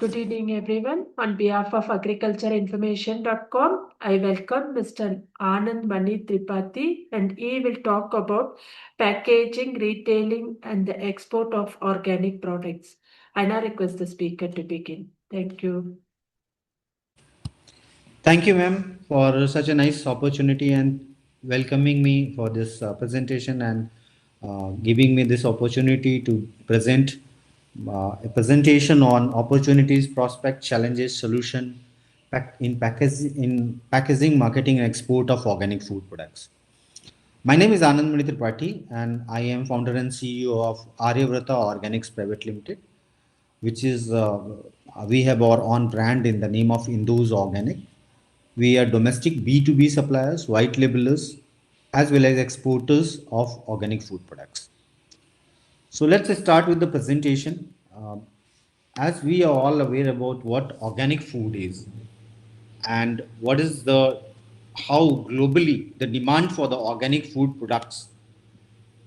Good evening, everyone. On behalf of agricultureinformation.com, I welcome Mr. Anand Mani Tripathi, and he will talk about packaging, retailing, and the export of organic products. I now request the speaker to begin. Thank you. Thank you, ma'am, for such a nice opportunity and welcoming me for this presentation and giving me this opportunity to present a presentation on opportunities, prospect, challenges, solution in packaging, marketing, and export of organic food products. My name is Anand Mani Tripathi, and I am founder and CEO of Aryavarta Organics Private Limited, which is we have our own brand in the name of Indus Organic. We are domestic B2B suppliers, white labelers, as well as exporters of organic food products. So let's start with the presentation. As we are all aware about what organic food is and what is how globally the demand for the organic food products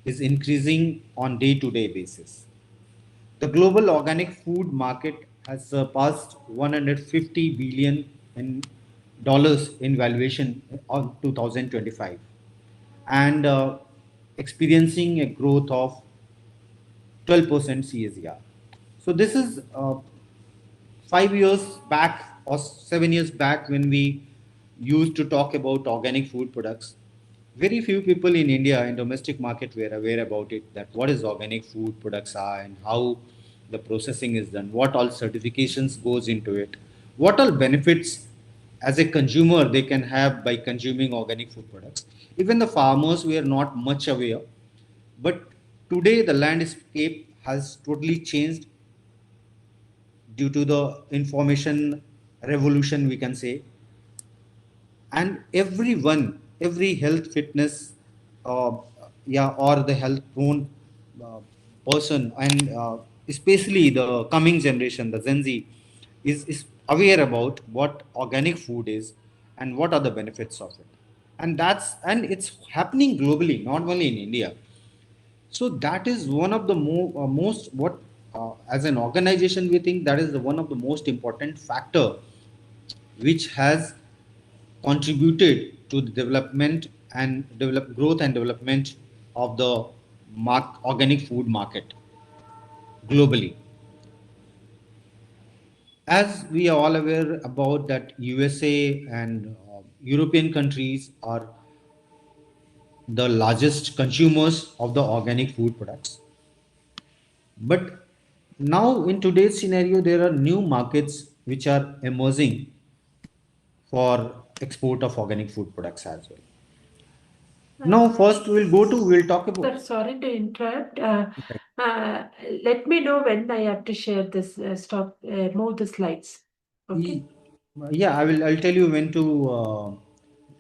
is increasing on day-to-day basis. The global organic food market has surpassed 150 billion in dollars in valuation on 2025 and experiencing a growth of 12% CAGR. So this is 5 years back or 7 years back when we used to talk about organic food products. Very few people in India in domestic market were aware about it, that what is organic food products are and how the processing is done, what all certifications goes into it, what all benefits as a consumer they can have by consuming organic food products. Even the farmers were not much aware, but today the landscape has totally changed due to the information revolution, we can say. And everyone, every health fitness uh, or the health prone uh, person, and especially the coming generation, the Gen Z, is aware about what organic food is and what are the benefits of it. And it's happening globally, not only in India. So that is one of the most what as an organization we think that is one of the most important factor which has contributed to the development and develop growth and development of the organic food market globally. As we are all aware about that, USA and European countries are the largest consumers of the organic food products. But now in today's scenario, there are new markets which are emerging for export of organic food products as well. Now, first we'll talk about. Sir, sorry to interrupt. Uh, Let me know when I have to share this, move the slides. Okay. Yeah, I'll tell you when to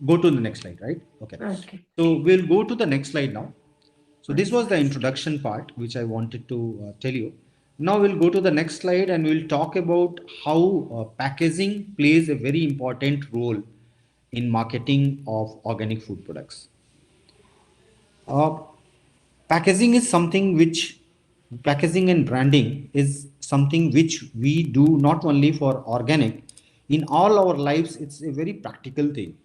go to the next slide, right? Okay. Okay. So we'll go to the next slide now. So this was the introduction part which I wanted to tell you. Now we'll go to the next slide and we'll talk about how packaging plays a very important role in marketing of organic food products. Uh, packaging is something which packaging and branding is something which we do not only for organic. In all our lives, it's a very practical thing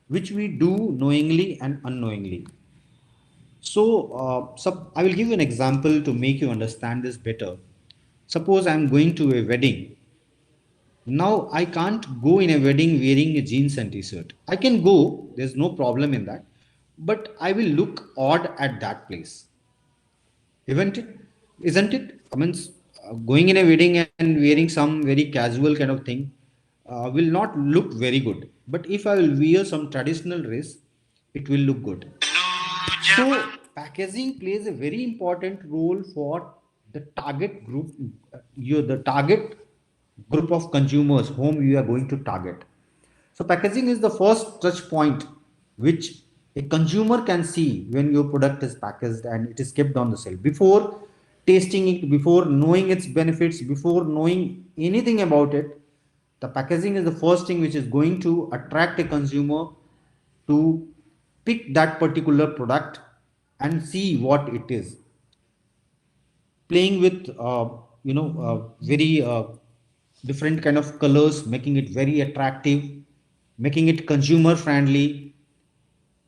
which we do knowingly and unknowingly. So I will give you an example to make you understand this better. Suppose I'm going to a wedding. Now I can't go in a wedding wearing a jeans and t-shirt. I can go, there's no problem in that, but I will look odd at that place. Isn't it? Isn't it? I mean, going in a wedding and wearing some very casual kind of thing will not look very good. But if I will wear some traditional dress, it will look good. So packaging plays a very important role for the target group, the target group of consumers whom you are going to target. So packaging is the first touch point which a consumer can see when your product is packaged and it is kept on the shelf. Before tasting it, before knowing its benefits, before knowing anything about it, the packaging is the first thing which is going to attract a consumer to pick that particular product and see what it is. Playing with very different kind of colors, making it very attractive, making it consumer friendly.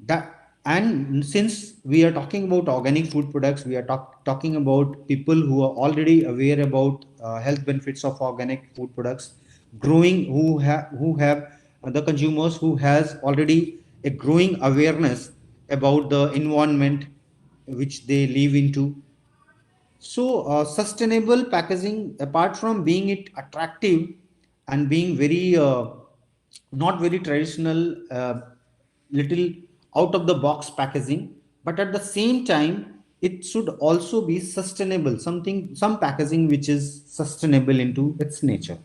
That, and since we are talking about organic food products, we are talking about people who are already aware about health benefits of organic food products, growing, who have the consumers who has already a growing awareness about the environment which they live into. So, sustainable packaging, apart from being it attractive and being very not very traditional, little out of the box packaging, but at the same time, it should also be sustainable. Some packaging which is sustainable into its nature.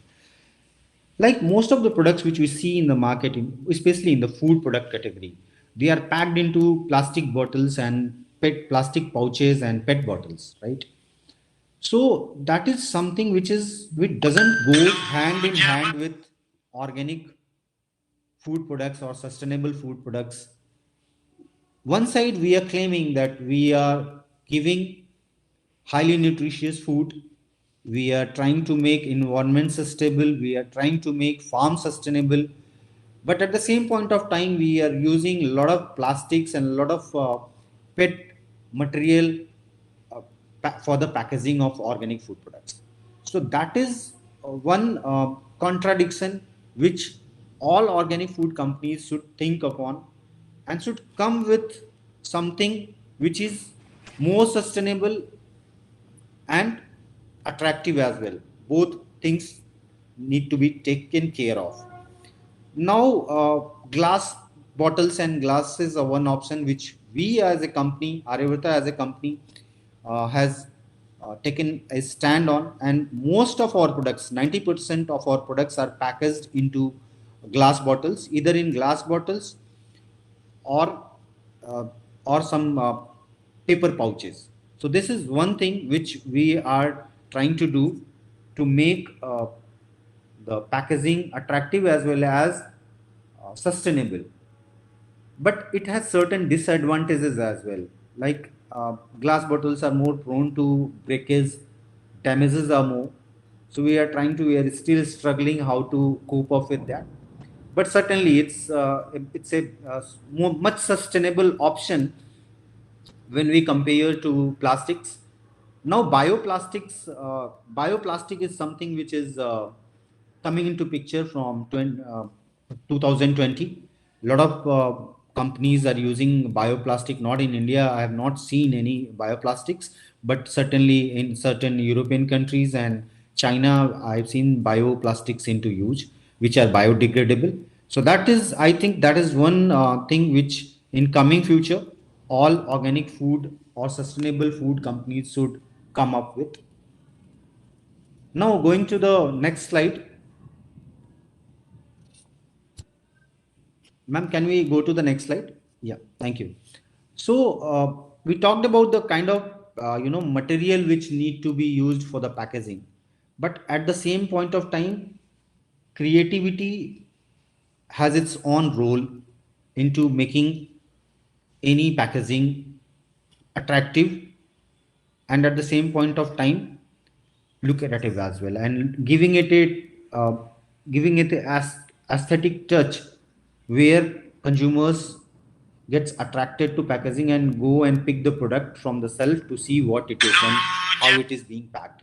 Like most of the products which we see in the market, especially in the food product category, they are packed into plastic bottles and pet plastic pouches and pet bottles, right? So that is something which doesn't go hand in hand with organic food products or sustainable food products. One side we are claiming that we are giving highly nutritious food, we are trying to make environment sustainable, we are trying to make farm sustainable, but at the same point of time we are using a lot of plastics and a lot of pet material for the packaging of organic food products. So that is one contradiction which all organic food companies should think upon and should come with something which is more sustainable and attractive as well. Both things need to be taken care of. Now, glass bottles and glasses are one option which we as a company, Aryavarta as a company, has taken a stand on, and most of our products, 90% of our products are packaged into glass bottles, either in glass bottles or uh, or some paper pouches. So this is one thing which we are trying to do to make the packaging attractive as well as sustainable. But it has certain disadvantages as well. Like glass bottles are more prone to breakage, damages are more. So we are still struggling how to cope up with that. But certainly it's a much sustainable option when we compare to plastics. Now, bioplastic is something which is coming into picture from 2020. A lot of companies are using bioplastic. Not in India, I have not seen any bioplastics, but certainly in certain European countries and China, I've seen bioplastics into use, which are biodegradable. So that is, I think, that is one thing which in coming future all organic food or sustainable food companies should come up with. Now, going to the next slide, ma'am, can we go to the next slide? Yeah, thank you. So, we talked about the kind of material which need to be used for the packaging, but at the same point of time, creativity has its own role into making any packaging attractive and at the same point of time lucrative as well, and uh, giving it a aesthetic touch where consumers gets attracted to packaging and go and pick the product from the shelf to see what it is and how it is being packed.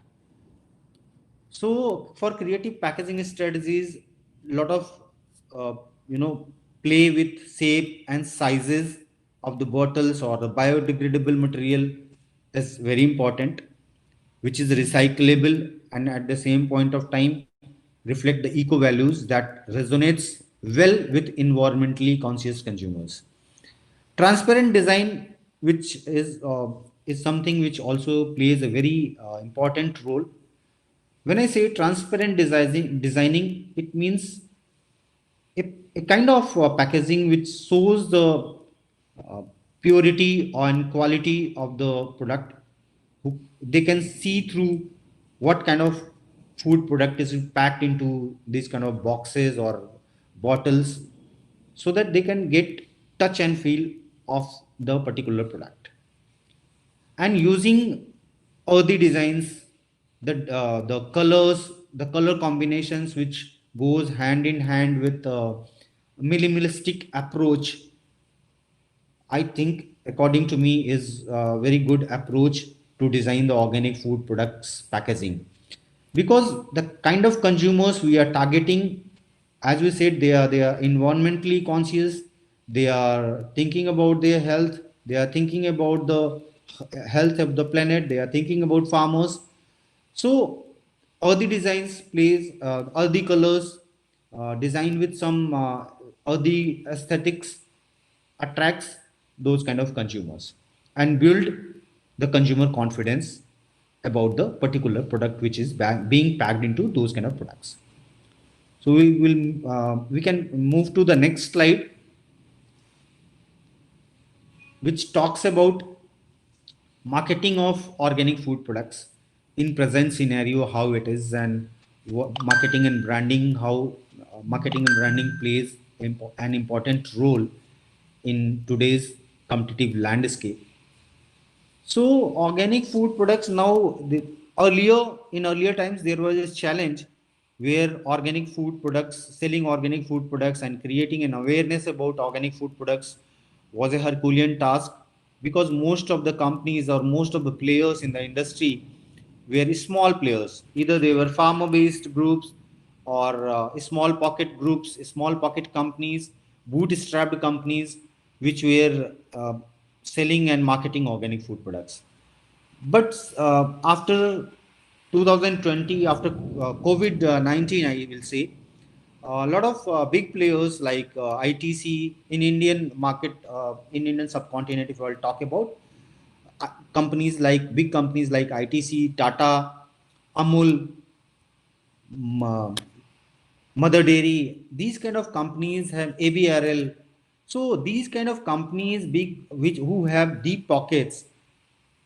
So for creative packaging strategies, a lot of uh, you know play with shape and sizes of the bottles or the biodegradable material is very important, which is recyclable and at the same point of time reflect the eco values that resonates well with environmentally conscious consumers. Transparent design, which is something which also plays a very important role. When I say transparent designing, it means a kind of packaging which shows the uh, purity and quality of the product. They can see through what kind of food product is packed into these kind of boxes or bottles, so that they can get touch and feel of the particular product. And using earthy designs, the colors the color combinations which goes hand in hand with minimalistic approach, I think, according to me, is a very good approach to design the organic food products packaging. Because the kind of consumers we are targeting, as we said, they are environmentally conscious, they are thinking about their health, they are thinking about the health of the planet, they are thinking about farmers. So earthy designs plays earthy colors, designed with some earthy aesthetics attracts those kind of consumers and build the consumer confidence about the particular product which is being packed into those kind of products. So we can move to the next slide, which talks about marketing of organic food products in present scenario, how it is, and what marketing and branding, how marketing and branding plays an important role in today's competitive landscape. So organic food products now, in earlier times there was a challenge where organic food products, selling organic food products and creating an awareness about organic food products was a Herculean task, because most of the companies or most of the players in the industry were small players. Either they were farmer based groups or small pocket groups, small pocket companies, bootstrapped companies which were selling and marketing organic food products. But after 2020, after COVID-19, I will say, a lot of big players like ITC in Indian market, in Indian subcontinent, if I'll talk about, big companies like ITC, Tata, Amul, Mother Dairy, these kind of companies have ABRL. So these kind of companies, big, which who have deep pockets,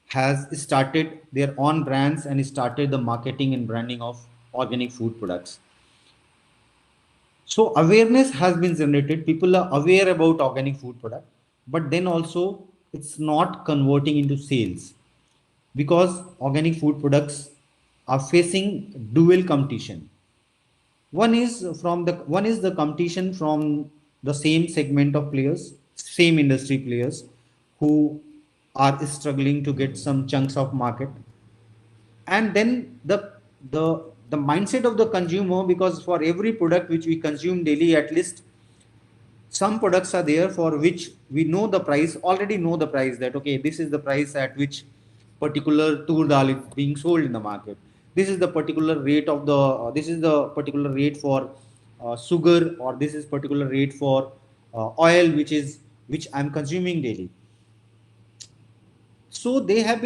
has started their own brands and started the marketing and branding of organic food products. So awareness has been generated. People are aware about organic food product, but then also it's not converting into sales, because organic food products are facing dual competition. One is the competition from the same segment of players, same industry players who are struggling to get some chunks of market. And then the mindset of the consumer, because for every product which we consume daily, at least some products are there for which we know the price, already know the price, that okay, this is the price at which particular tur dal is being sold in the market, this is the particular rate of the this is the particular rate for sugar, or this is particular rate for oil which I'm consuming daily. So they have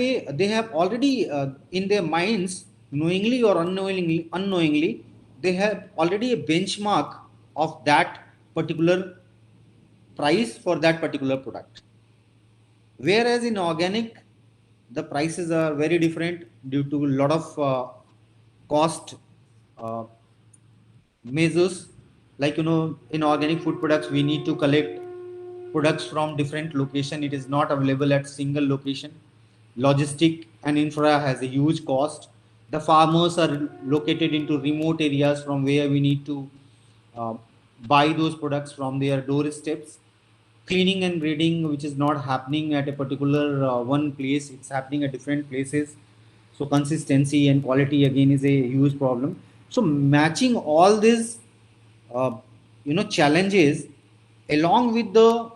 already in their minds, knowingly or unknowingly, they have already a benchmark of that particular price for that particular product. Whereas in organic, the prices are very different due to a lot of cost uh, measures. Like, in organic food products, we need to collect products from different location. It is not available at single location. Logistic and infra has a huge cost. The farmers are located into remote areas from where we need to uh, buy those products from their doorsteps. Cleaning and breeding, which is not happening at a particular one place, it's happening at different places. So consistency and quality again is a huge problem. So matching all these uh, challenges, along with the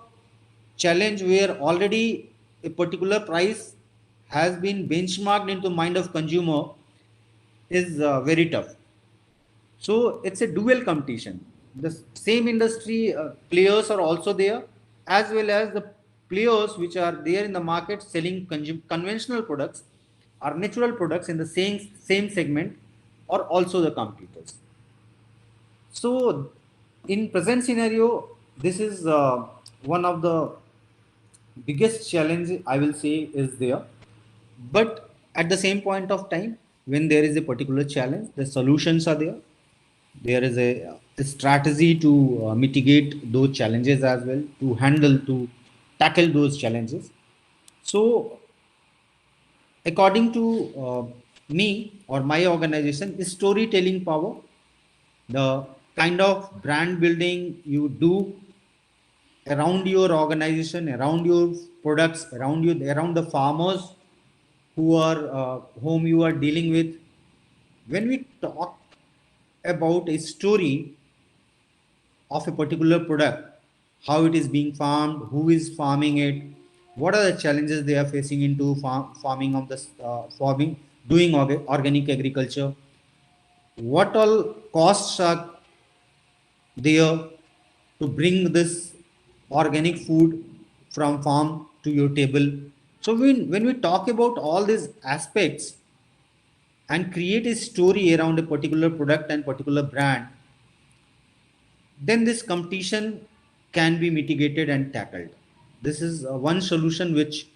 challenge where already a particular price has been benchmarked into mind of consumer, is very tough. So it's a dual competition. The same industry players are also there, as well as the players which are there in the market selling conventional products or natural products in the same segment are also the competitors. So in present scenario, this is one of the biggest challenge, I will say, is there. But at the same point of time, when there is a particular challenge, the solutions are there. There is a strategy to mitigate those challenges as well, to tackle those challenges. So according to me or my organization is storytelling power. The kind of brand building you do around your organization, around your products, around the farmers who are whom you are dealing with. When we talk about a story of a particular product, how it is being farmed, who is farming it, what are the challenges they are facing into farming of this farming, doing organic agriculture, what all costs are there to bring this organic food from farm to your table. So when we talk about all these aspects and create a story around a particular product and particular brand, then this competition can be mitigated and tackled. This is one solution which,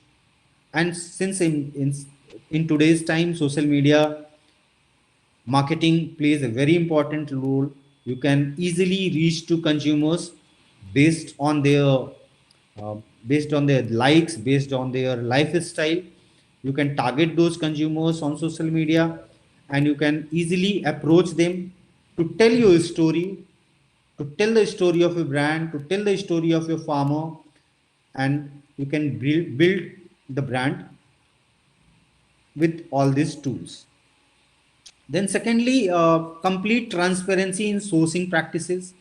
and since in today's time, social media marketing plays a very important role. You can easily reach to consumers based on their uh, based on their likes, based on their lifestyle. You can target those consumers on social media, and you can easily approach them to tell your story, to tell the story of a brand, to tell the story of your farmer, and you can build the brand with all these tools. Then, secondly, complete transparency in sourcing practices,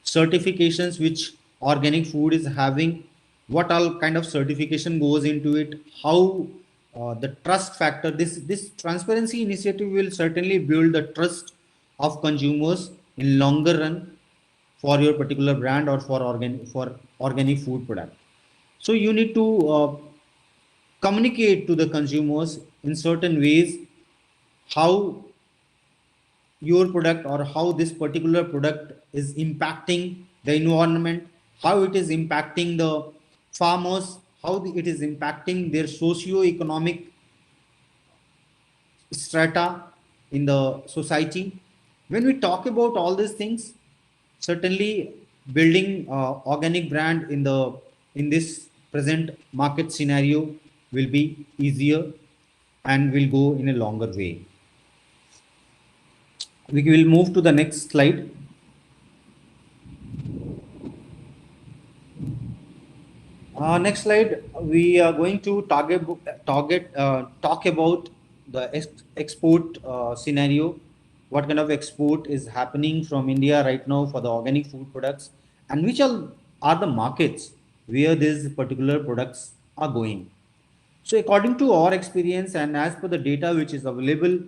certifications which organic food is having, what all kind of certification goes into it, how the trust factor. This transparency initiative will certainly build the trust of consumers in longer run for your particular brand or for organic food product. So you need to communicate to the consumers in certain ways how your product or how this particular product is impacting the environment, how it is impacting the farmers, how it is impacting their socio-economic strata in the society. When we talk about all these things, certainly building organic brand in this present market scenario will be easier and will go in a longer way. We will move to the next slide. Next slide, we are going to talk about the export scenario. What kind of export is happening from India right now for the organic food products, and which are the markets where these particular products are going. So, according to our experience and as per the data which is available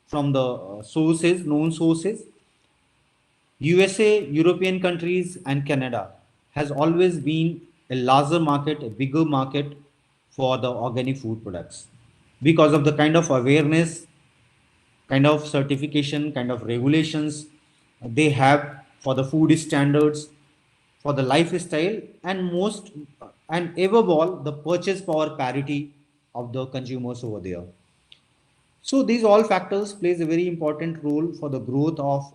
from the known sources, USA, European countries, and Canada has always been a larger market, a bigger market for the organic food products because of the kind of awareness, kind of certification, kind of regulations they have for the food standards, for the lifestyle, and most and above all, the purchase power parity of the consumers over there. So these all factors plays a very important role for the growth of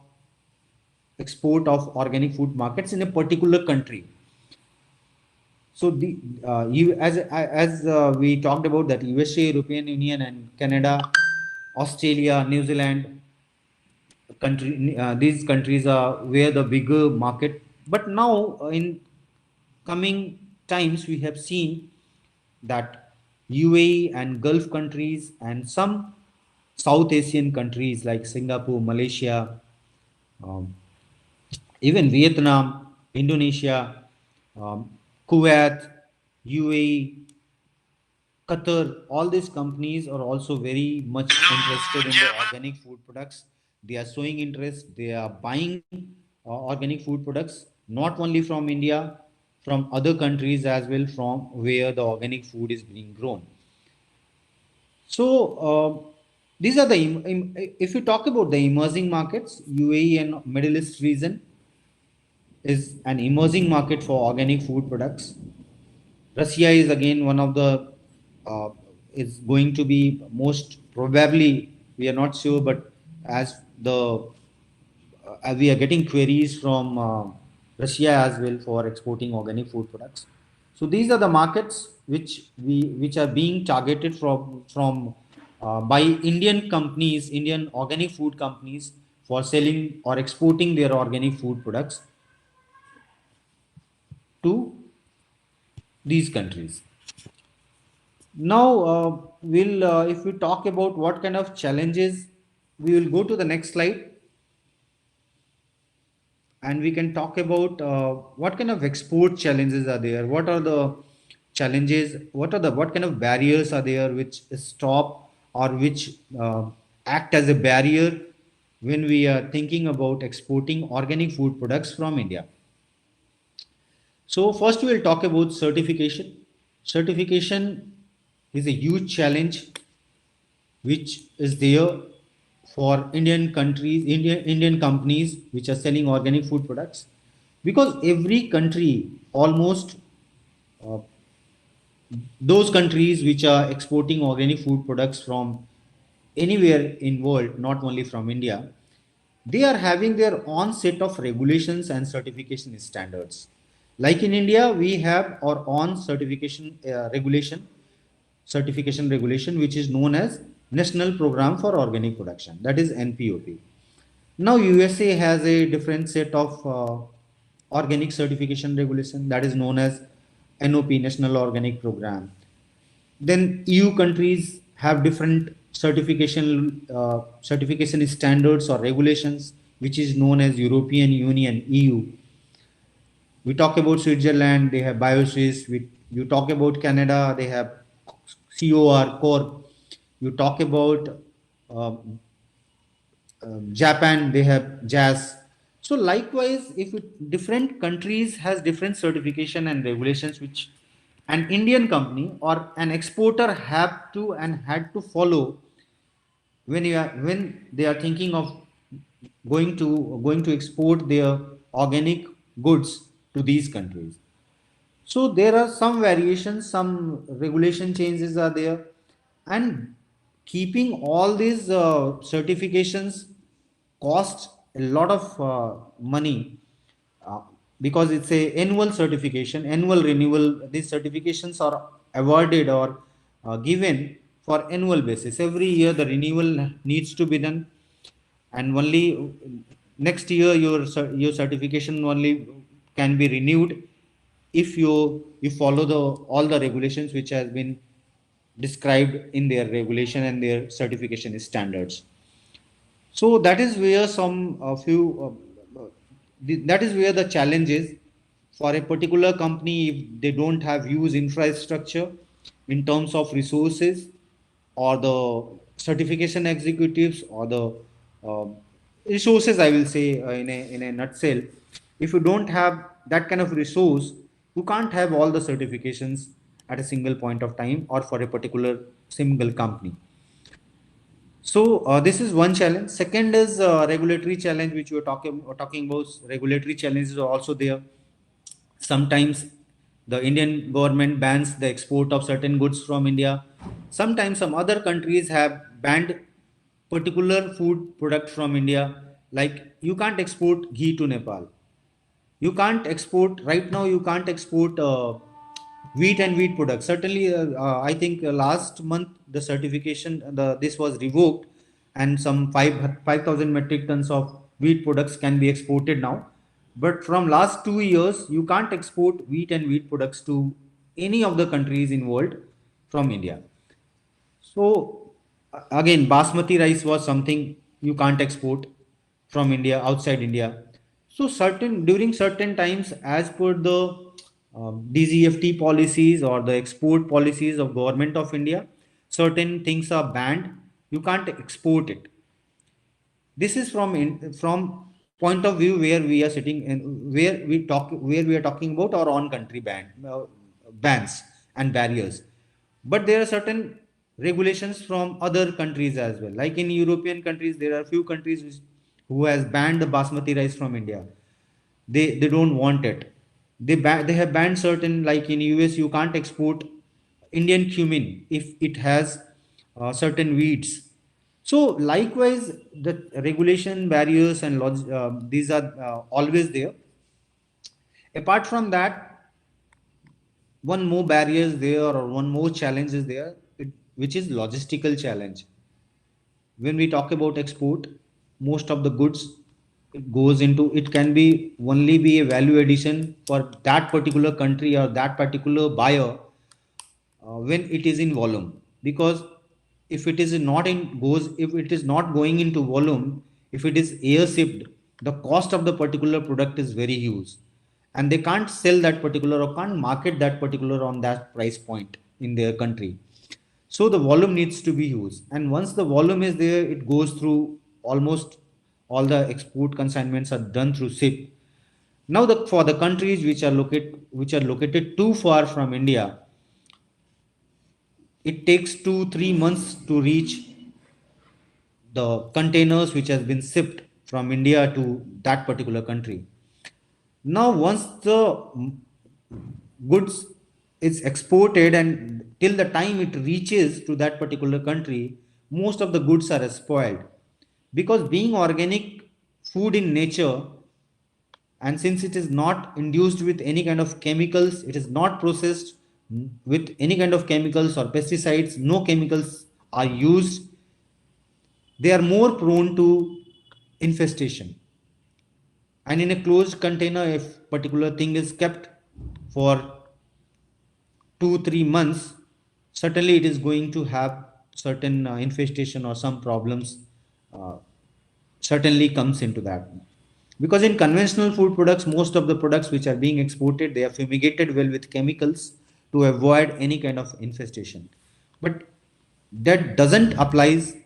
export of organic food markets in a particular country. So the we talked about that USA, European Union, and Canada, Australia, New Zealand these countries are where the bigger market. But now in coming times, we have seen that UAE and Gulf countries and some South Asian countries like Singapore, Malaysia, um, even Vietnam, Indonesia, Kuwait, UAE, Qatar, all these companies are also very much interested in the organic food products. They are showing interest, they are buying organic food products, not only from India, from other countries as well, from where the organic food is being grown. So, these are the, if you talk about the emerging markets, UAE and Middle East region is an emerging market for organic food products. Russia is again one of the uh, is going to be most probably, we are not sure, but as we are getting queries from Russia as well for exporting organic food products. So these are the markets which are being targeted from by Indian companies, Indian organic food companies, for selling or exporting their organic food products to these countries. Now, if we talk about what kind of challenges, we will go to the next slide and we can talk about what kind of export challenges are there, what are the challenges, what kind of barriers are there which stop or which act as a barrier when we are thinking about exporting organic food products from India. So first we will talk about certification. Certification is a huge challenge which is there for Indian countries, Indian companies which are selling organic food products, because every country almost uh, those countries which are exporting organic food products from anywhere in world, not only from India, they are having their own set of regulations and certification standards. Like in India, we have our own certification regulation, which is known as National Program for Organic Production, that is NPOP. Now USA has a different set of organic certification regulation, that is known as NOP, National Organic Program. Then EU countries have different certification standards or regulations, which is known as European Union (EU). We talk about Switzerland, they have BioSwiss. You talk about Canada, they have COR. You talk about um, Japan, they have Jazz. So likewise, if different countries has different certification and regulations, which an Indian company or an exporter have to and had to follow when they are thinking of going to export their organic goods to these countries. So there are some variations, some regulation changes are there, and keeping all these certifications costs a lot of money, uh, because it's a annual certification, annual renewal. These certifications are awarded or given for annual basis. Every year the renewal needs to be done, and only next year your certification only can be renewed if you follow the all the regulations which has been described in their regulation and their certification standards. So that is where some a few that is where the challenge is for a particular company. If they don't have huge infrastructure in terms of resources, or the certification executives, or the uh, resources, I will say, in a nutshell, if you don't have that kind of resource, you can't have all the certifications at a single point of time or for a particular single company. So this is one challenge. Second is regulatory challenge, which we were talking about. Regulatory challenges are also there. Sometimes the Indian government bans the export of certain goods from India. Sometimes some other countries have banned particular food product from India. Like you can't export ghee to Nepal. You can't export right now. You can't export wheat and wheat products. Certainly, I think last month the certification the this was revoked, and some 5,000 metric tons of wheat products can be exported now. But from last 2 years, you can't export wheat and wheat products to any of the countries in world from India. So again, basmati rice was something you can't export from India outside India. So certain during certain times, as per the DGFT policies or the export policies of government of India, certain things are banned. You can't export it. This is from point of view where we are sitting and where we are talking about our own country bans and barriers. But there are certain regulations from other countries as well. Like in European countries, there are few countries who has banned the basmati rice from India. They don't want it. They have banned certain, like in US you can't export Indian cumin if it has certain weeds. So likewise, the regulation barriers and these are always there. Apart from that, one more barrier is there, or one more challenge is there, which is logistical challenge. when we talk about export, most of the goods it goes into, it can be only be a value addition for that particular country or that particular buyer when it is in volume. Because if it is not in goes if it is not going into volume, if it is air shipped, the cost of the particular product is very huge, and they can't sell that particular or can't market that particular on that price point in their country. So the volume needs to be used, and once the volume is there, it goes through almost all the export consignments are done through ship. Now for the countries which are located too far from India, it takes 2 3 months to reach the containers which has been shipped from India to that particular country. Now once the goods is exported and till the time it reaches to that particular country, most of the goods are spoiled, because being organic food in nature, and since it is not induced with any kind of chemicals, it is not processed with any kind of chemicals or pesticides, no chemicals are used, they are more prone to infestation. And in a closed container, if particular thing is kept for 2 3 months, certainly it is going to have certain infestation or some problems uh, certainly comes into that. Because in conventional food products, most of the products which are being exported, they are fumigated well with chemicals to avoid any kind of infestation. But that doesn't applies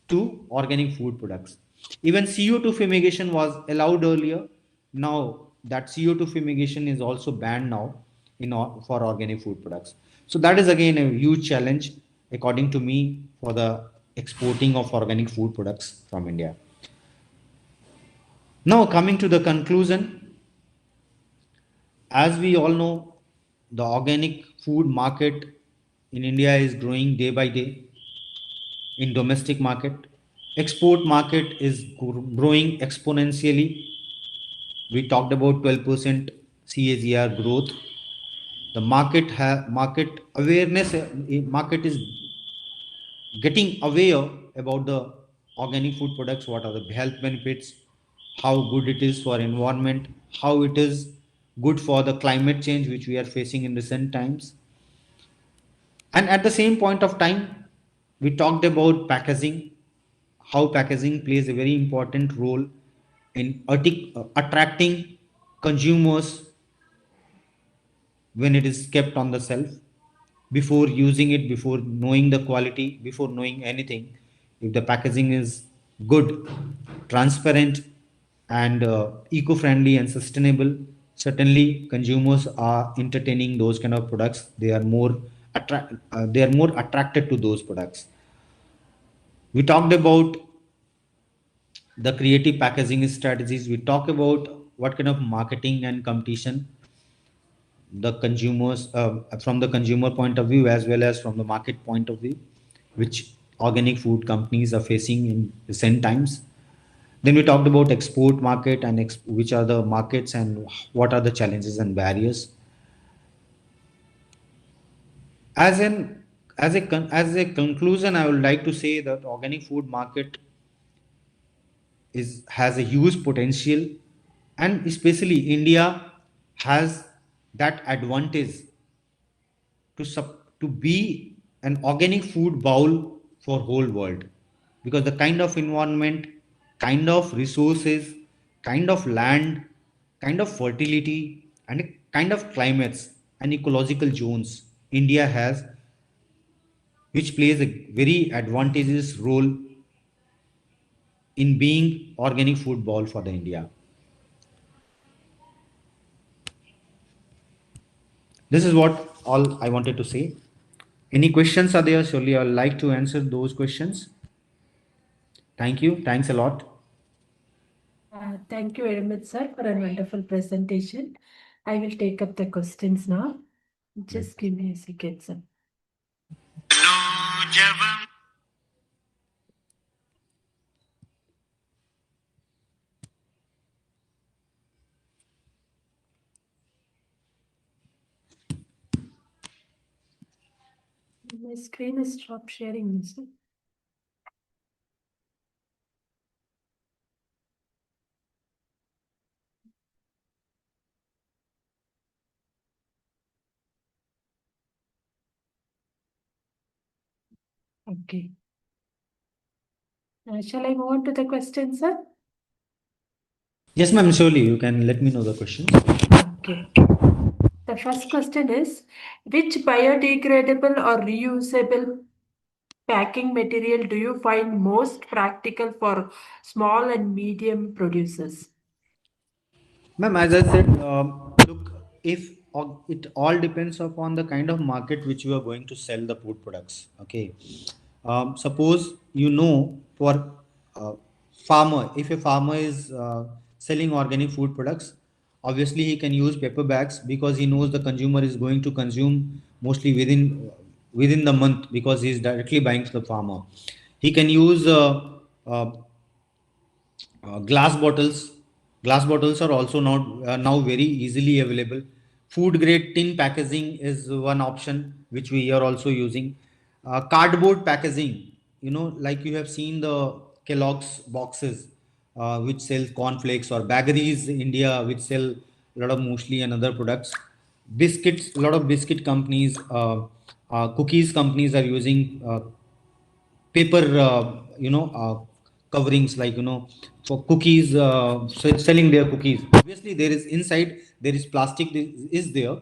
to organic food products. Even CO2 fumigation was allowed earlier. Now that CO2 fumigation is also banned now for organic food products. So that is again a huge challenge, according to me, for the exporting of organic food products from India. Now coming to the conclusion, as we all know, the organic food market in India is growing day by day in domestic market. Export market is growing exponentially. We talked about 12% CAGR growth. The market awareness, market is getting aware about the organic food products, what are the health benefits, how good it is for environment, how it is good for the climate change which we are facing in recent times. And at the same point of time, we talked about packaging, how packaging plays a very important role in attracting consumers when it is kept on the shelf. Before using it, before knowing the quality, before knowing anything, if the packaging is good, transparent, and eco-friendly and sustainable, certainly consumers are entertaining those kind of products. They are more attracted to those products. We talked about the creative packaging strategies. We talk about what kind of marketing and competition the consumers, from the consumer point of view as well as from the market point of view, which organic food companies are facing in recent times. Then we talked about export market and which are the markets and what are the challenges and barriers. As an as a conclusion, I would like to say that organic food market is has a huge potential, and especially India has that advantage to be an organic food bowl for whole world, because the kind of environment, kind of resources, kind of land, kind of fertility, and kind of climates and ecological zones India has, which plays a very advantageous role in being organic food bowl for the India. This is what all I wanted to say. Any questions are there? Surely I'd like to answer those questions. Thank you. Thanks a lot. Thank you very much, sir, for a wonderful presentation. I will take up the questions now. Right. Just give me a second, sir. My screen is stopped sharing, sir. Okay. Shall I move on to the question, sir? Yes, ma'am. Surely you can let me know the questions. Okay. The first question is, which biodegradable or reusable packing material do you find most practical for small and medium producers? Ma'am, as I said, look, if it all depends upon the kind of market which you are going to sell the food products. Okay, suppose you know for uh, farmer, if a farmer is selling organic food products, obviously he can use paper bags because he knows the consumer is going to consume mostly within the month because he is directly buying to the farmer. He can use uh, glass bottles. Glass bottles are also now very easily available. Food grade tin packaging is one option which we are also using. Cardboard packaging, like you have seen the Kellogg's boxes, which sell cornflakes, or Baggeries India, which sell a lot of muesli and other products. Biscuits, a lot of biscuit companies, cookies companies are using paper coverings, like for cookies, selling their cookies. Obviously there is inside, there is plastic is there,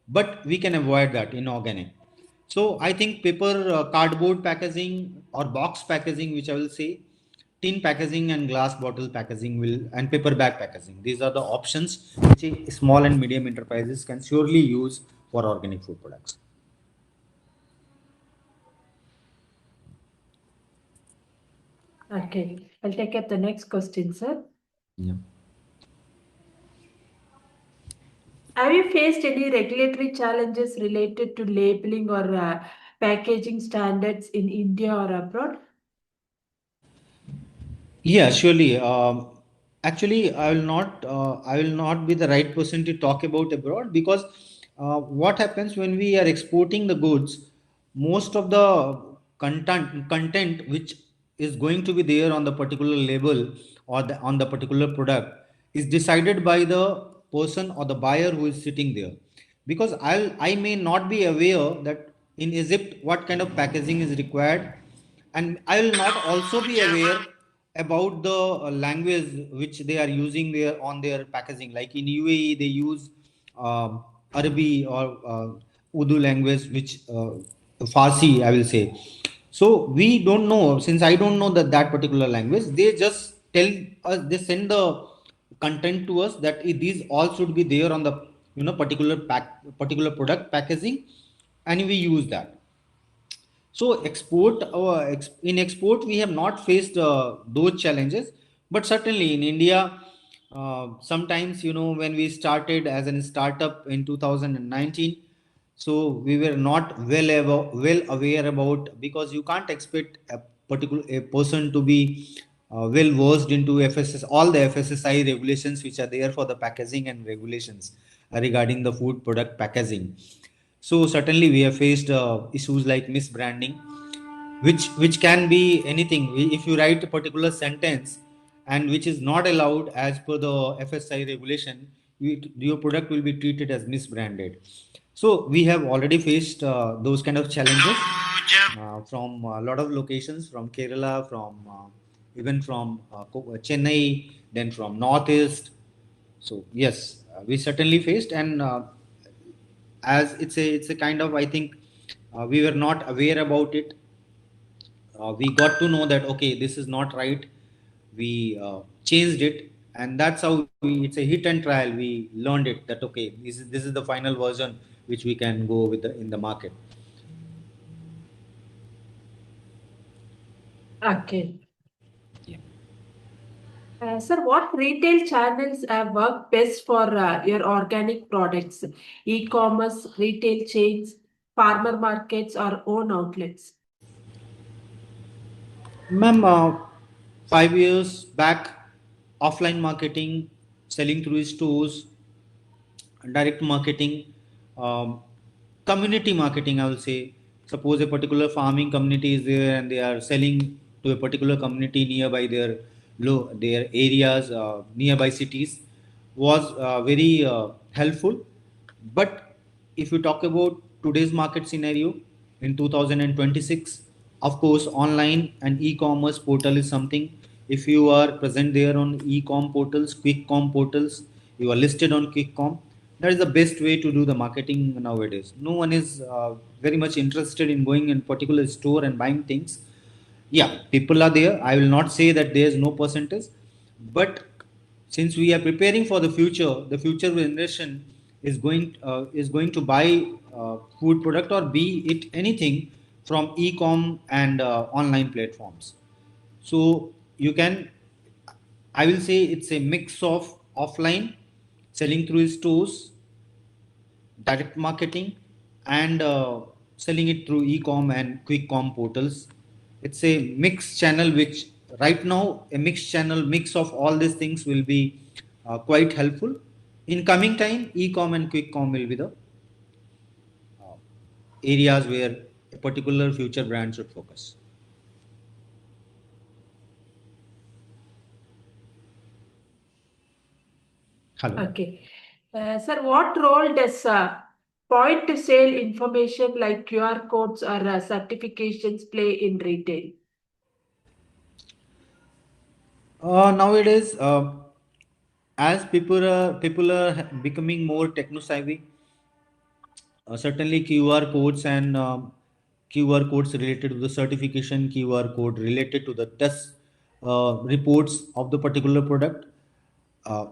but we can avoid that in organic. So I think paper, cardboard packaging or box packaging, which I will say, tin packaging and glass bottle packaging will, and paper bag packaging, these are the options which a small and medium enterprises can surely use for organic food products. Okay, I'll take up the next question, sir. Yeah. Have you faced any regulatory challenges related to labeling or packaging standards in India or abroad? Yeah, surely. Actually, I will not. I will not be the right person to talk about abroad, because what happens when we are exporting the goods, most of the content which is going to be there on the particular label or on the particular product is decided by the person or the buyer who is sitting there. Because I may not be aware that in Egypt what kind of packaging is required, and I will not also be aware about the language which they are using there on their packaging. Like in UAE they use Arabi or Urdu language, which Farsi I will say. So we don't know, since I don't know that particular language, they just tell us, they send the content to us that these all should be there on the particular product packaging, and we use that. So in export we have not faced those challenges, but certainly in India, sometimes when we started as a startup in 2019, so we were not well aware about, because you can't expect a person to be well versed into FSS, all the FSSI regulations which are there for the packaging and regulations regarding the food product packaging. So certainly we have faced issues like misbranding, which can be anything. If you write a particular sentence and which is not allowed as per the FSI regulation, your product will be treated as misbranded. So we have already faced those kind of challenges from a lot of locations, from Kerala, from even from Chennai, then from Northeast. So yes, we certainly faced, and as it's a kind of, I think, we were not aware about it. We got to know that okay, this is not right. We changed it, and that's how it's a hit and trial. We learned it that okay, this is the final version which we can go with in the market. Okay. Yeah. Sir, what retail channels work best for your organic products? E-commerce, retail chains, farmer markets, or own outlets? Ma'am, 5 years back, offline marketing, selling through stores, direct marketing, um, community marketing, I will say. Suppose a particular farming community is there and they are selling to a particular community nearby their areas, nearby cities, was very helpful. But if you talk about today's market scenario in 2026, Of course, online and e-commerce portal is something. If you are present there on e-com portals, quick com portals, you are listed on quick com. That is the best way to do the marketing nowadays. No one is very much interested in going in particular store and buying things. Yeah, people are there. I will not say that there is no percentage, but since we are preparing for the future generation is going to buy food product or be it anything from e-com and online platforms. So you can, I will say it's a mix of offline selling through stores, direct marketing, and selling it through e-com and quick com portals. It's a mixed channel, which right now a mixed channel mix of all these things will be quite helpful. In coming time, e-com and quick com will be the areas where a particular future brand should focus. Hello. Okay. Sir, what role does point to sale information like QR codes or certifications play in retail? Nowadays, as people are becoming more techno savvy, certainly QR codes and QR codes related to the certification, QR code related to the test reports of the particular product uh,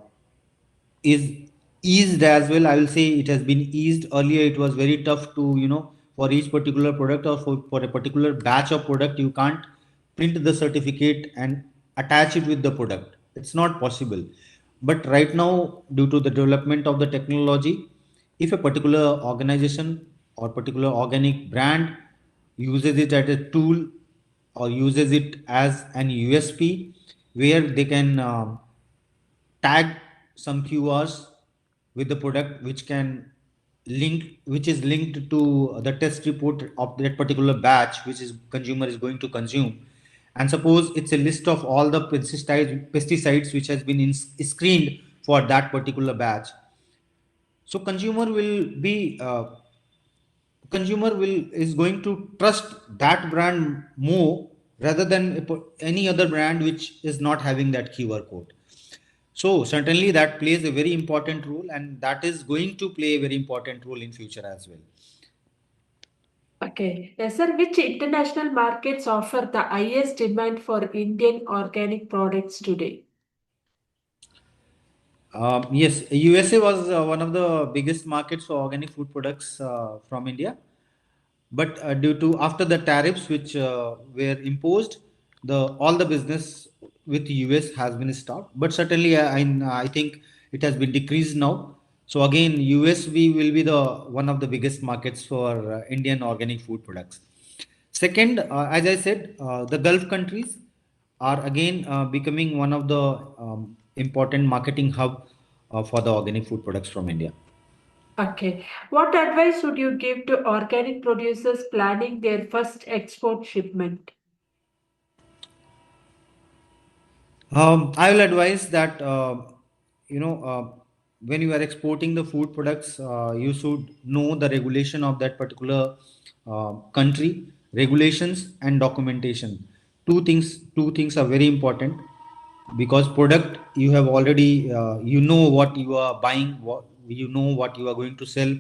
is eased as well. I will say it has been eased. Earlier it was very tough to, for each particular product or for a particular batch of product, you can't print the certificate and attach it with the product. It's not possible. But right now, due to the development of the technology, if a particular organization or particular organic brand uses it as a tool or uses it as an USP, where they can tag some QRs with the product, which is linked to the test report of that particular batch which is consumer is going to consume. And suppose it's a list of all the pesticides which has been screened for that particular batch. So consumer will is going to trust that brand more rather than any other brand which is not having that QR code. So certainly that plays a very important role, and that is going to play a very important role in future as well. Okay. Yes, sir. Which international markets offer the highest demand for Indian organic products today? Yes, USA was one of the biggest markets for organic food products from India. But due to after the tariffs which were imposed, the all the business with US has been stopped. But certainly, I think it has been decreased now. So again, US we will be the one of the biggest markets for Indian organic food products. Second, as I said, the Gulf countries are again becoming one of the important marketing hub for the organic food products from India. Okay. What advice would you give to organic producers planning their first export shipment? I will advise that when you are exporting the food products, you should know the regulation of that particular country, regulations and documentation. Two things are very important, because product you have already you know what you are buying, what you know what you are going to sell.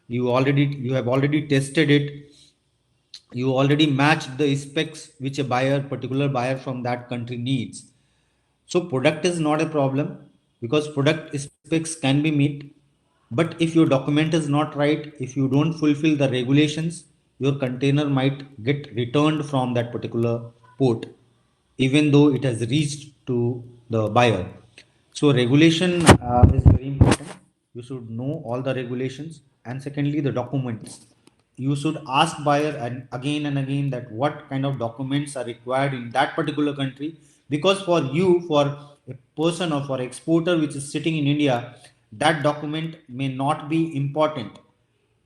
You have already tested it, you already matched the specs which a particular buyer from that country needs. So product is not a problem, because product specs can be met. But if your document is not right, if you don't fulfill the regulations, your container might get returned from that particular port, even though it has reached to the buyer. So regulation is very important. You should know all the regulations, and secondly, the documents. You should ask buyer and again that what kind of documents are required in that particular country, because for a person or for exporter which is sitting in India, that document may not be important,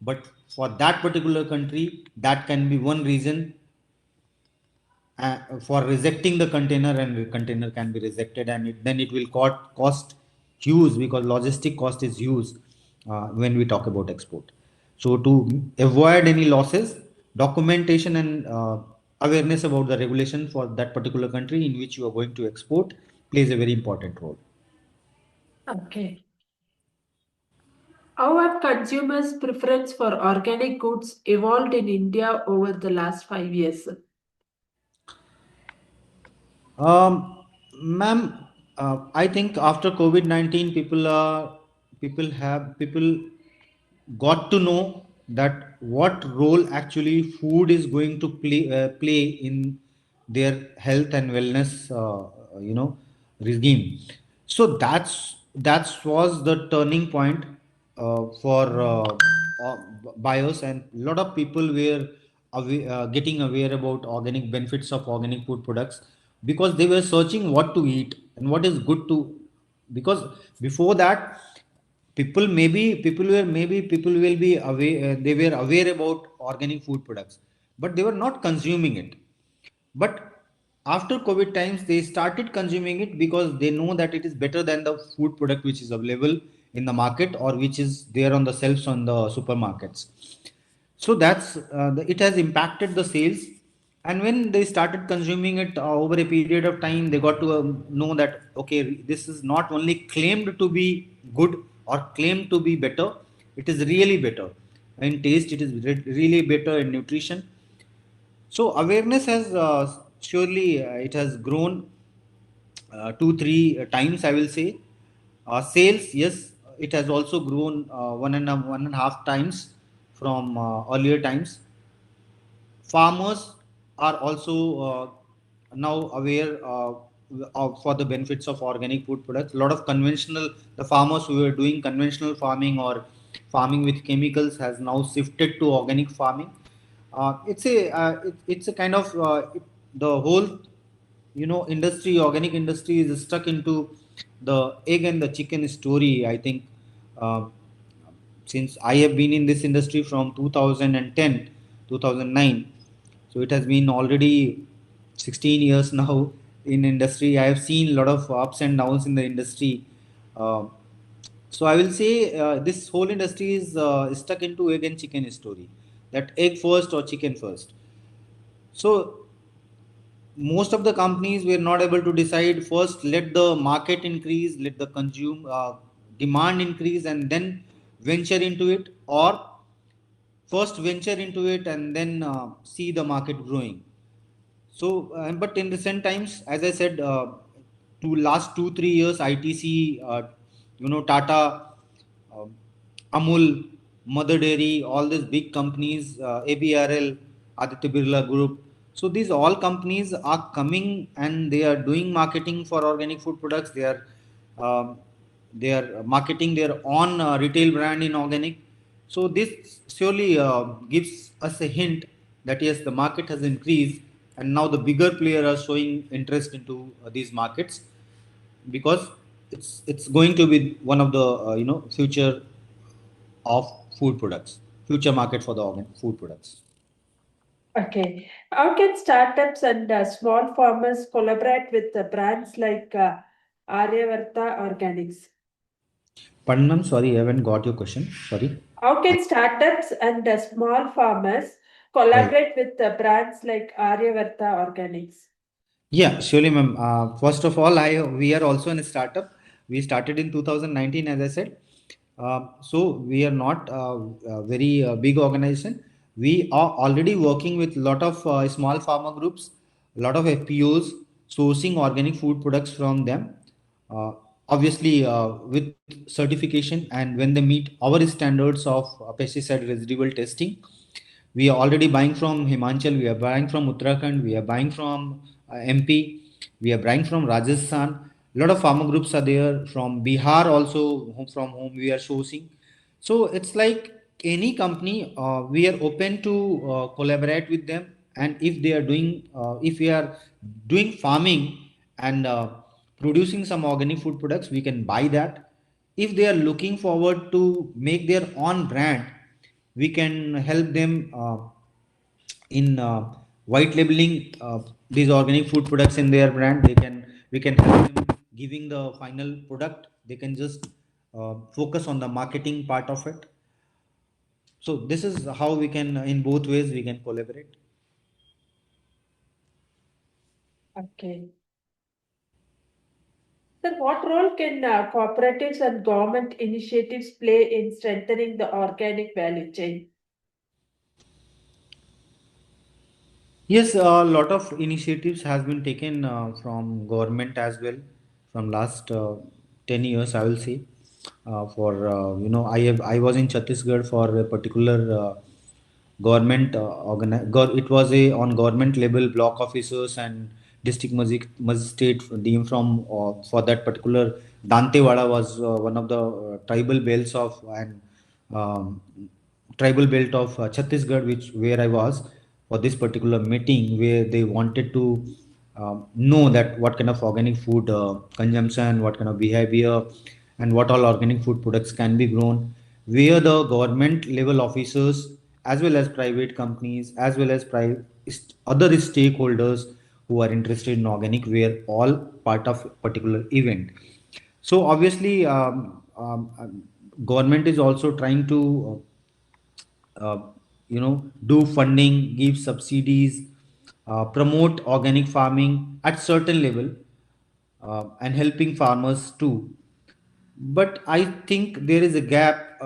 but for that particular country that can be one reason for rejecting the container, and the container can be rejected, and then it will cost huge, because logistic cost is huge when we talk about export. So to avoid any losses, documentation and awareness about the regulation for that particular country in which you are going to export plays a very important role. Okay. How have consumers' preference for organic goods evolved in India over the last 5 years? Um, Ma'am, I think after COVID-19, people got to know that what role actually food is going to play in their health and wellness, regime. So that's was the turning point for buyers, and a lot of people were getting aware about organic benefits of organic food products because they were searching what to eat and what is good to, because before that people will be aware, they were aware about organic food products, but they were not consuming it. But after COVID times they started consuming it because they know that it is better than the food product which is available in the market or which is there on the shelves on the supermarkets. So it has impacted the sales, and when they started consuming it over a period of time, they got to know that okay, this is not only claimed to be good or claimed to be better, it is really better in taste, it is really better in nutrition. So awareness has surely it has grown 2 3 times, I will say. Sales, yes, it has also grown 1.5 times from earlier times. Farmers are also now aware for the benefits of organic food products. A lot of conventional, the farmers who were doing conventional farming or farming with chemicals has now shifted to organic farming. It's a kind of the whole industry, organic industry is stuck into the egg and the chicken story. I think uh, since I have been in this industry from 2010, 2009, so it has been already 16 years now in industry. I have seen a lot of ups and downs in the industry. Uh, so I will say this whole industry is stuck into egg and chicken story. That egg first or chicken first. So most of the companies were not able to decide, first let the market increase, let the consume demand increase, and then venture into it, or first venture into it and then see the market growing. So but in recent times, as I said, to last 2 3 years, ITC, Tata, uh, Amul, Mother Dairy, all these big companies, ABRL, Aditya Birla Group. So these all companies are coming and they are doing marketing for organic food products. Um, they are marketing their own retail brand in organic. So this surely gives us a hint that yes, the market has increased, and now the bigger players are showing interest into these markets because it's going to be one of the future of food products, future market for the food products. Okay. How can startups and small farmers collaborate with the brands like Aryavarta Organics? Pardon, ma'am, sorry, I haven't got your question. Sorry. How can startups and small farmers Right. collaborate with the brands like Aryavarta Organics? Yeah, surely, ma'am. First of all, I we are also in a startup. We started in 2019, as I said. So we are not a very big organization. We are already working with a lot of small farmer groups, a lot of FPOs, sourcing organic food products from them. Uh, Obviously, with certification, and when they meet our standards of pesticide residual testing, we are already buying from Himachal, we are buying from Uttarakhand, we are buying from MP, we are buying from Rajasthan. A lot of farmer groups are there from Bihar also, from whom we are sourcing. So it's like any company, we are open to collaborate with them. And if they are doing, if we are doing farming and producing some organic food products, we can buy that. If they are looking forward to make their own brand, we can help them in white labeling these organic food products in their brand. We can help them giving the final product. They can just focus on the marketing part of it. So this is how we can, in both ways we can collaborate. Okay. Sir, what role can cooperatives and government initiatives play in strengthening the organic value chain? Yes, a lot of initiatives has been taken from government as well from last 10 years, I will say. For I was in Chhattisgarh for a particular government it was a on government level block officers and district magistrate team from for that particular Dantewada was one of the tribal belts of and um, tribal belt of Chhattisgarh, which where I was for this particular meeting, where they wanted to know that what kind of organic food consumption, what kind of behavior, and what all organic food products can be grown, where the government level officers as well as private companies as well as other stakeholders who are interested in organic were all part of particular event. So obviously government is also trying to do funding, give subsidies, promote organic farming at certain level, and helping farmers too. But I think there is a gap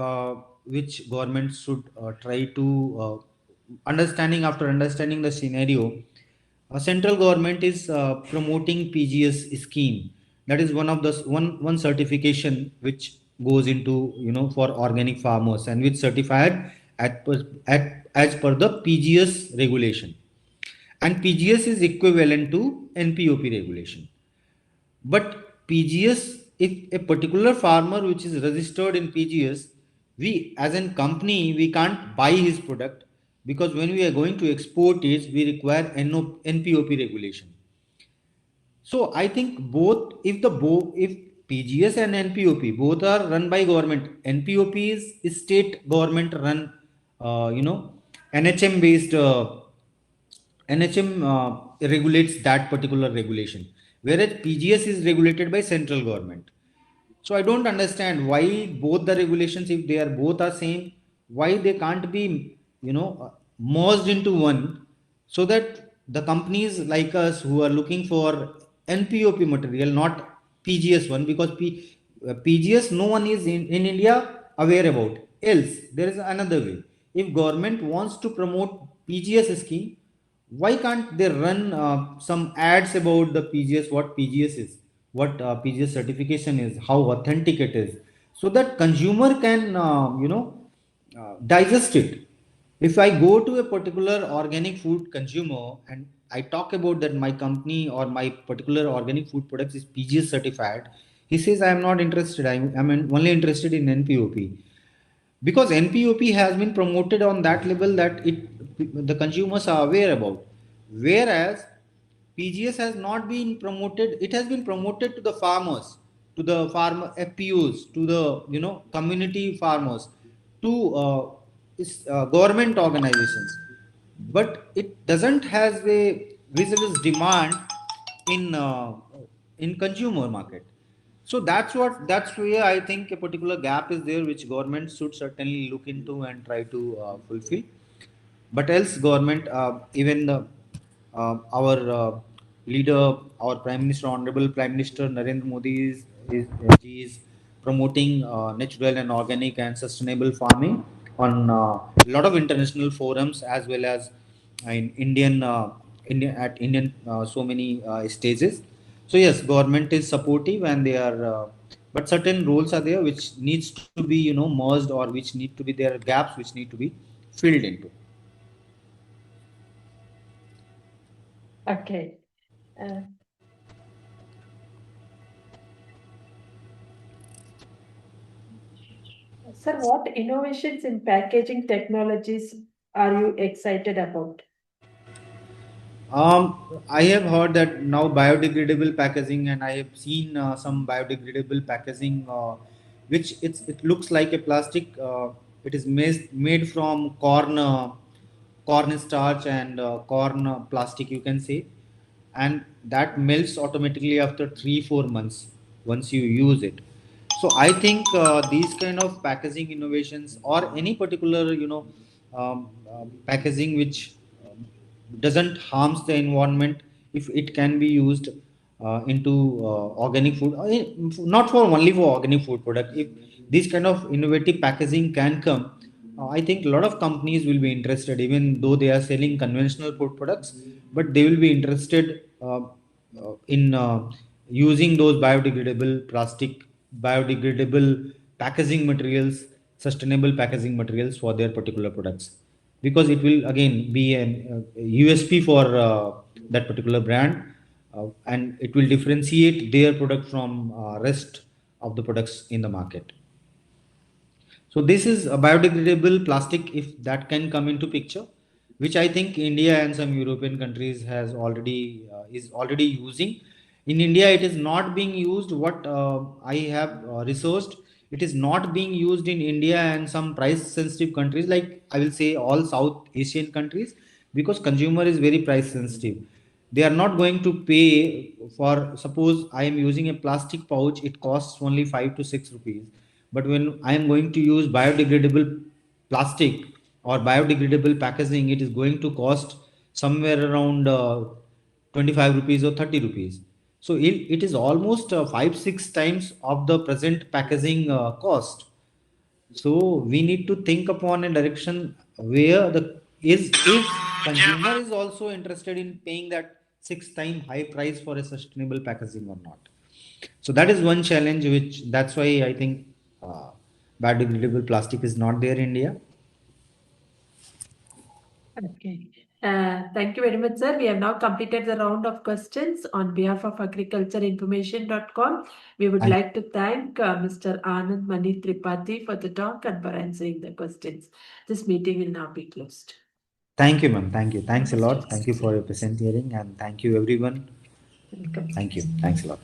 which government should try to understanding after understanding the scenario. Central government is promoting PGS scheme. That is one of the one certification which goes into for organic farmers and which certified as per the PGS regulation. And PGS is equivalent to NPOP regulation. But PGS, if a particular farmer which is registered in PGS, we as a company we can't buy his product because when we are going to export it, we require NPOP regulation. So I think both, if PGS and NPOP both are run by government, NPOP is state government run, NHM based. NHM regulates that particular regulation, whereas PGS is regulated by central government. So I don't understand why both the regulations, if they are both are same, why they can't be merged into one, so that the companies like us who are looking for NPOP material, not PGS one, because PGS no one is in India aware about. Else there is another way. If government wants to promote PGS scheme, why can't they run some ads about the PGS, what PGS is, what PGS certification is, how authentic it is, so that consumer can digest it. If I go to a particular organic food consumer and I talk about that my company or my particular organic food products is PGS certified, he says I am not interested. I'm only interested in NPOP, because NPOP has been promoted on that level that the consumers are aware about, whereas PGS has not been promoted. It has been promoted to the farmers, to the farmer FPOs, to the community farmers, to government organizations, but it doesn't has a visible demand in consumer market. So that's where I think a particular gap is there, which government should certainly look into and try to fulfill. But else government, even our leader, our prime minister, honorable prime minister Narendra Modi is promoting natural and organic and sustainable farming on a lot of international forums as well as in Indian so many stages. So yes, government is supportive and they are, but certain roles are there which needs to be merged, or which need to be, there are gaps which need to be filled into. Okay. Uh, Sir, what innovations in packaging technologies are you excited about? I have heard that now biodegradable packaging, and I have seen some biodegradable packaging, which it looks like a plastic. It is made from corn starch and corn plastic, you can say, and that melts automatically after 3-4 months once you use it. So I think these kind of packaging innovations, or any particular packaging which doesn't harms the environment, if it can be used into organic food, not for only for organic food product. If this kind of innovative packaging can come, I think a lot of companies will be interested, even though they are selling conventional food products, but they will be interested in using those biodegradable plastic, biodegradable packaging materials, sustainable packaging materials for their particular products, because it will again be an USP for that particular brand, and it will differentiate their product from rest of the products in the market. So this is a biodegradable plastic, if that can come into picture, which I think India and some European countries has already is already using. In India, it is not being used. What I have researched, it is not being used in India and some price sensitive countries, like I will say all South Asian countries, because consumer is very price sensitive. They are not going to pay for, suppose I am using a plastic pouch, it costs only 5 to 6 rupees, but when I am going to use biodegradable plastic or biodegradable packaging, it is going to cost somewhere around 25 rupees or 30 rupees. So it is almost 5 6 times of the present packaging cost. So we need to think upon a direction where the is consumer is also interested in paying that 6 time high price for a sustainable packaging or not. So that is one challenge, which that's why I think biodegradable plastic is not there in India. Okay. Thank you very much, sir. We have now completed the round of questions on behalf of agricultureinformation.com. We would Thank, like to thank Mr. Anand Mani Tripathi for the talk and for answering the questions. This meeting will now be closed. thank you, ma'am. Thank you. Thanks a Namaste. lot. Thank you for your present hearing, and thank you, everyone. Welcome. Thank you. Thanks a lot.